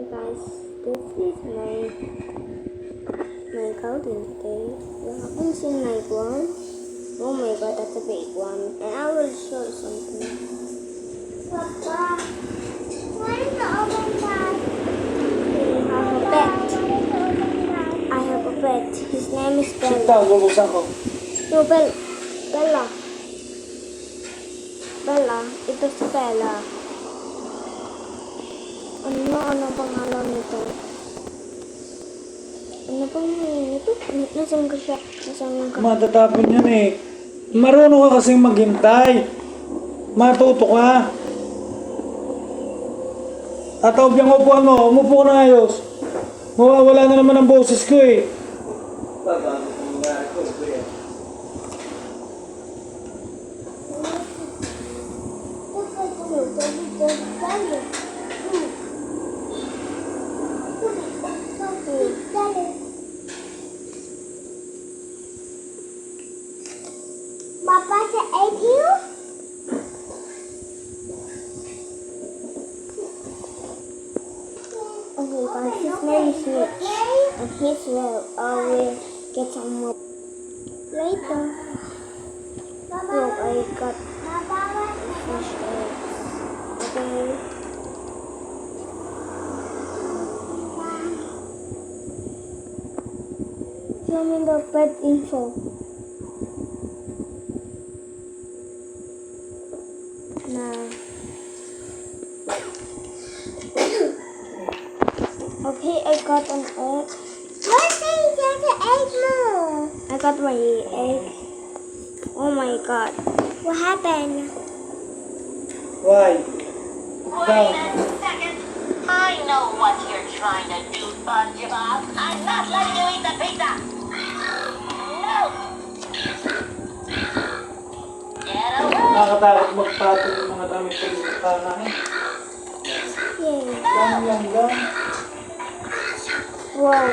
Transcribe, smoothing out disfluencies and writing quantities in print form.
guys, this is my garden today. You haven't seen my one. Oh my god, that's a big one. And I will show you something. Papa, where is the oven guy? I have a pet. I have a pet. His name is Bella. Sit down, bubuksan ko. No, Bella. Bella. Ito si Bella. Ano pangalan nito? Ano pangalan nito? Nasaan ka siya? Nasaan ka? Matatapon yun eh. Marunong ka kasing maghintay. Matuto ka. Tataob yung upuan mo. Umupo ka na ayos. Mawawala na naman ang boses ko eh. Papa said egg you? Okay guys, his name is Mitch. And his will always get some more later. Look, I got fresh eggs. Okay. Show me the pet info. Now. Okay, I got an egg. What is that egg more? I got my egg. Oh my god. What happened? Why? Wait a second. I know what you're trying to do, SpongeBob. I'm not letting you eat the pizza. No. Get away. Nakakatakot magpatong yung mga damit ko sa namin. Yay. Lang. Wow.